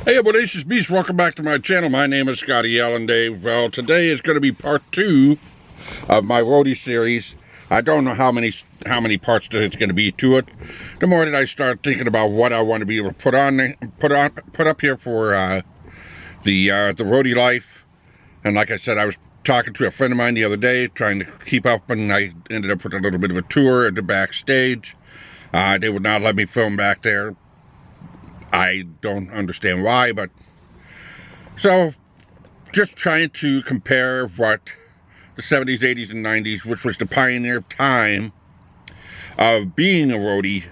Hey everybody, this is Beast. Welcome back to my channel. My name is Scottyallenday. Well, today is going to be part 2 of my roadie series. I don't know how many parts there's going to be to it. The more that I start thinking about what I want to be able to put up here for the roadie life, and like I said, I was talking to a friend of mine the other day, trying to keep up, and I ended up with a little bit of a tour at the backstage. They would not let me film back there. I don't understand why, but so just trying to compare what the 70s, 80s, and 90s, which was the pioneer time of being a roadie,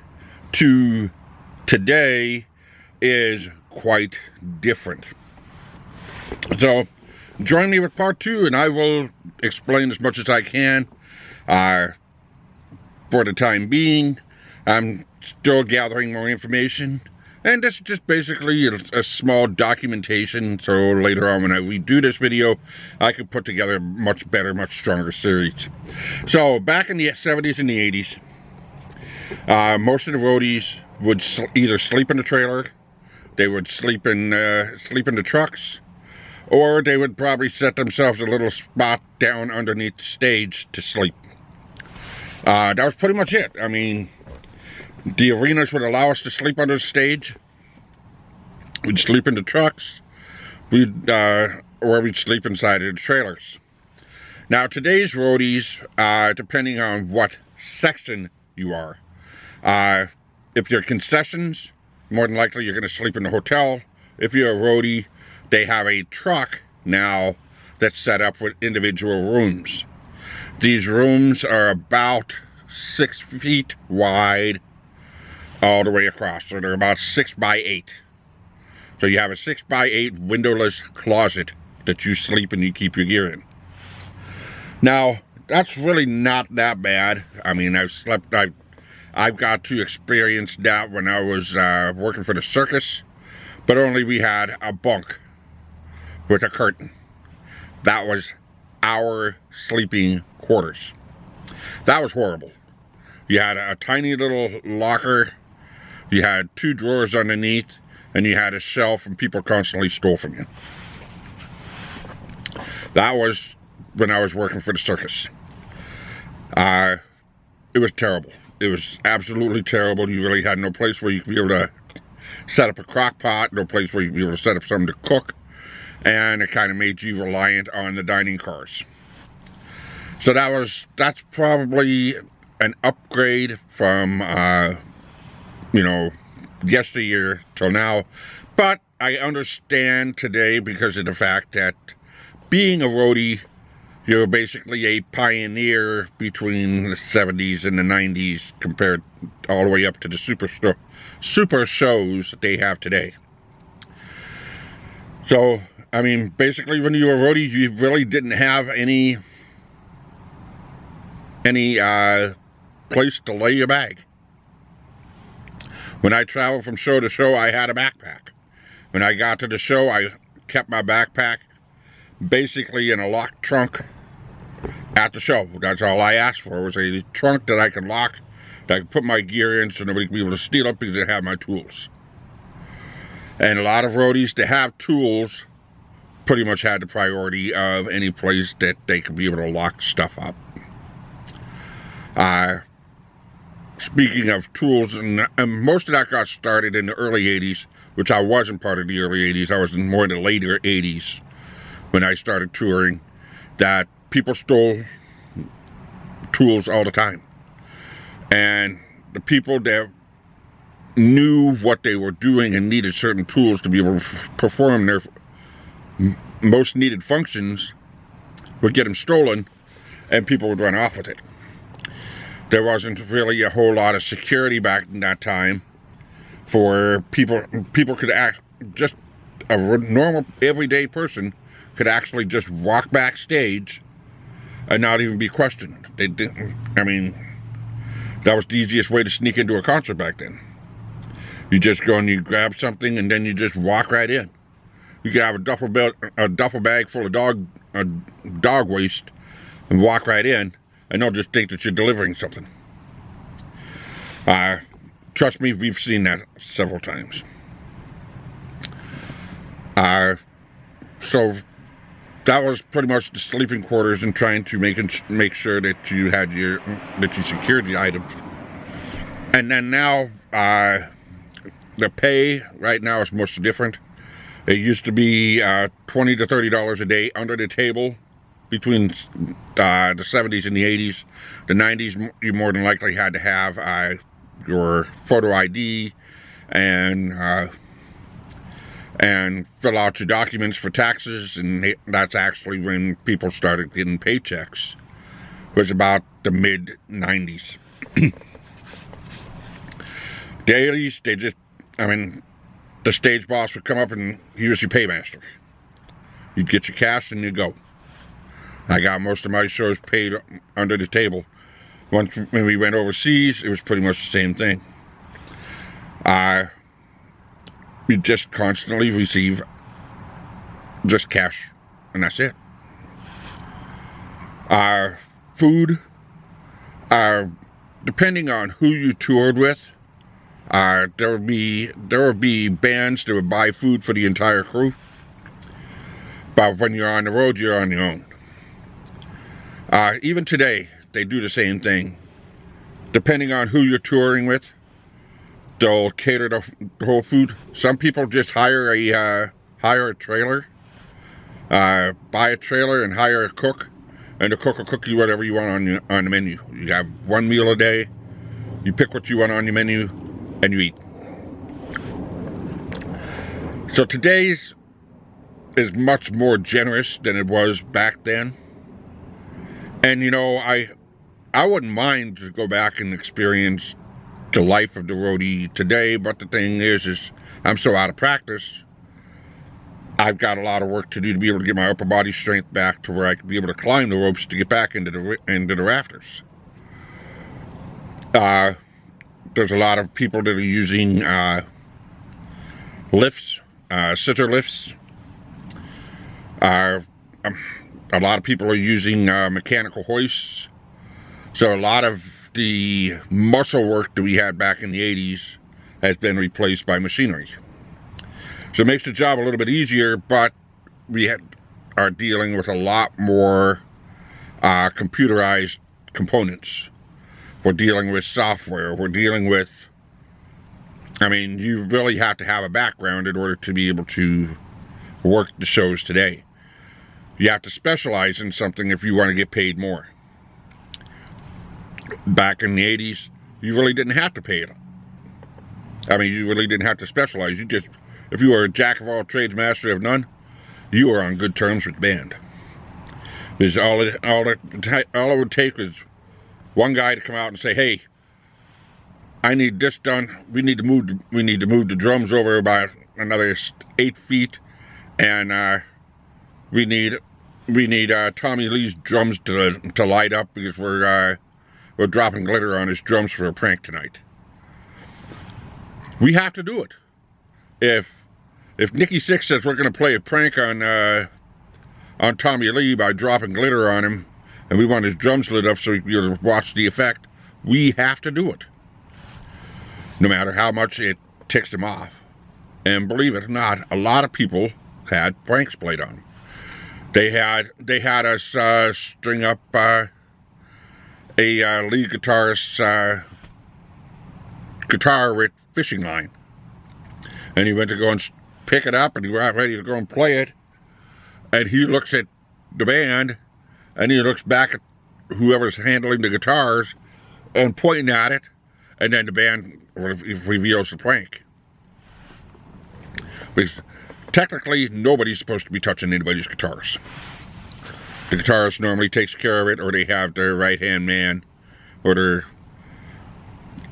to today is quite different. So join me with part 2, and I will explain as much as I can. For the time being, I'm still gathering more information. And this is just basically a small documentation, so later on when I redo this video, I could put together a much better, much stronger series. So, back in the 70s and the 80s, most of the roadies would either sleep in the trailer, they would sleep in the trucks, or they would probably set themselves a little spot down underneath the stage to sleep. That was pretty much it. I mean, the arenas would allow us to sleep under the stage. We'd sleep in the trucks, or we'd sleep inside of the trailers. Now, today's roadies, depending on what section you are, if you're concessions, more than likely you're going to sleep in the hotel. If you're a roadie, they have a truck now that's set up with individual rooms. These rooms are about 6 feet wide all the way across, so they're about 6 by 8. So you have a 6 by 8 windowless closet that you sleep and you keep your gear in. Now, that's really not that bad. I mean, I've got to experience that when I was working for the circus, but only we had a bunk with a curtain. That was our sleeping quarters. That was horrible. You had a tiny little locker, you had 2 drawers underneath, and you had a shelf, and people constantly stole from you. That was when I was working for the circus. It was terrible. It was absolutely terrible. You really had no place where you could be able to set up a crock pot, no place where you could be able to set up something to cook, and it kind of made you reliant on the dining cars. So that's probably an upgrade from yesteryear till now, but I understand today because of the fact that being a roadie, you're basically a pioneer between the 70s and the 90s compared all the way up to the super shows that they have today. So, I mean, basically when you were a roadie, you really didn't have any place to lay your bag. When I traveled from show to show, I had a backpack. When I got to the show, I kept my backpack basically in a locked trunk at the show. That's all I asked for, was a trunk that I could lock, that I could put my gear in so nobody could be able to steal it because I have my tools. And a lot of roadies to have tools pretty much had the priority of any place that they could be able to lock stuff up. Speaking of tools, and most of that got started in the early 80s, which I wasn't part of the early 80s. I was more in the later 80s when I started touring, that people stole tools all the time. And the people that knew what they were doing and needed certain tools to be able to perform their most needed functions would get them stolen, and people would run off with it. There wasn't really a whole lot of security back in that time for people. People could act, just a normal everyday person could actually just walk backstage and not even be questioned. They didn't. I mean, that was the easiest way to sneak into a concert back then. You just go and you grab something and then you just walk right in. You could have a duffel bag full of dog waste and walk right in, and they'll just think that you're delivering something. Trust me, we've seen that several times. So that was pretty much the sleeping quarters and trying to make sure that you had that you secured the items. And then now, the pay right now is much different. It used to be $20 to $30 a day under the table between the 70s and the 80s. The 90s, you more than likely had to have your photo ID and fill out your documents for taxes, and that's actually when people started getting paychecks. It was about the mid-90s. Dailies, the stage boss would come up and he was your paymaster. You'd get your cash and you'd go. I got most of my shows paid under the table. Once when we went overseas, it was pretty much the same thing. We just constantly receive just cash, and that's it. Our food, depending on who you toured with, there would be bands that would buy food for the entire crew. But when you're on the road, you're on your own. Even today, they do the same thing. Depending on who you're touring with, they'll cater the whole food. Some people just hire a trailer, buy a trailer and hire a cook, and the cook will cook you whatever you want on the menu. You have one meal a day. You pick what you want on your menu, and you eat. So today's is much more generous than it was back then. And I wouldn't mind to go back and experience the life of the roadie today, but the thing is I'm so out of practice. I've got a lot of work to do to be able to get my upper body strength back to where I can be able to climb the ropes to get back into the rafters. There's a lot of people that are using lifts, scissor lifts. A lot of people are using mechanical hoists. So a lot of the muscle work that we had back in the 80s has been replaced by machinery. So it makes the job a little bit easier, but we are dealing with a lot more computerized components. We're dealing with software. We're dealing with, you really have to have a background in order to be able to work the shows today. You have to specialize in something if you want to get paid more. Back in the 80s, you really didn't have to pay it. You really didn't have to specialize. If you were a jack of all trades, master of none, you were on good terms with the band. Because all it would take was one guy to come out and say, "Hey, I need this done. We need to move the drums over about another 8 feet, and we need Tommy Lee's drums to light up because we're dropping glitter on his drums for a prank tonight." We have to do it. If Nikki Sixx says we're going to play a prank on Tommy Lee by dropping glitter on him, and we want his drums lit up so we can be able to watch the effect, we have to do it. No matter how much it ticks them off. And believe it or not, a lot of people had pranks played on them. They had us string up a lead guitarist's guitar with fishing line. And he went to go and pick it up, and he got ready to go and play it. And he looks at the band, and he looks back at whoever's handling the guitars and pointing at it, and then the band reveals the prank. Because technically, nobody's supposed to be touching anybody's guitars. The guitarist normally takes care of it, or they have their right-hand man or their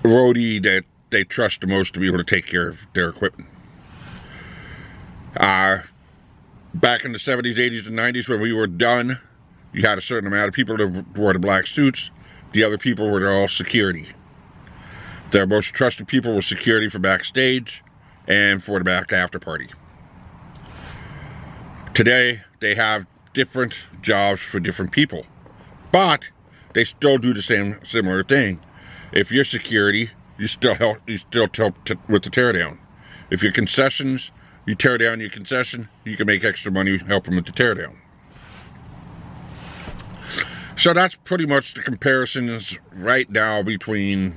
roadie that they trust the most to be able to take care of their equipment. Back in the 70s, 80s, and 90s, when we were done, you had a certain amount of people that wore the black suits. The other people were all security. Their most trusted people were security for backstage and for the back after party. Today, they have different jobs for different people, but they still do the similar thing. If you're security, you still help with the teardown. If you're concessions, you tear down your concession, you can make extra money helping with the tear down. So that's pretty much the comparisons right now between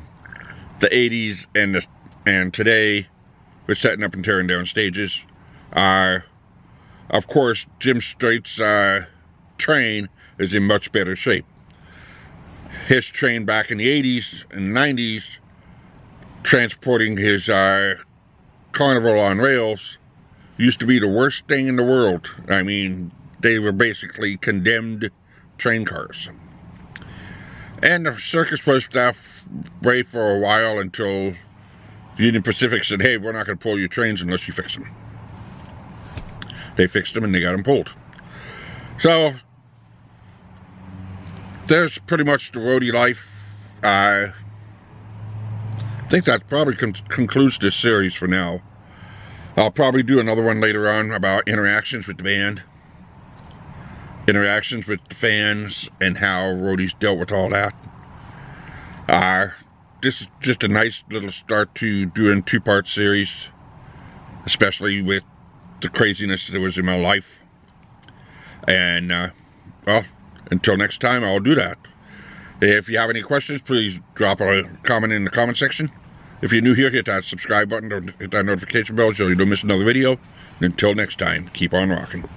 the 80s and today with setting up and tearing down stages. Of course, Jim Straight's train is in much better shape. His train back in the 80s and 90s, transporting his Carnival on rails, used to be the worst thing in the world. I mean, they were basically condemned train cars. And the circus was that way for a while until Union Pacific said, hey, we're not going to pull your trains unless you fix them. They fixed them and they got them pulled. So there's pretty much the roadie life. I think that probably concludes this series for now. I'll probably do another one later on about interactions with the band, interactions with the fans, and how roadies dealt with all that. This is just a nice little start to doing two-part series, especially with the craziness that was in my life. And, well, until next time, I'll do that. If you have any questions, please drop a comment in the comment section. If you're new here, hit that subscribe button or hit that notification bell so you don't miss another video. And until next time, keep on rocking.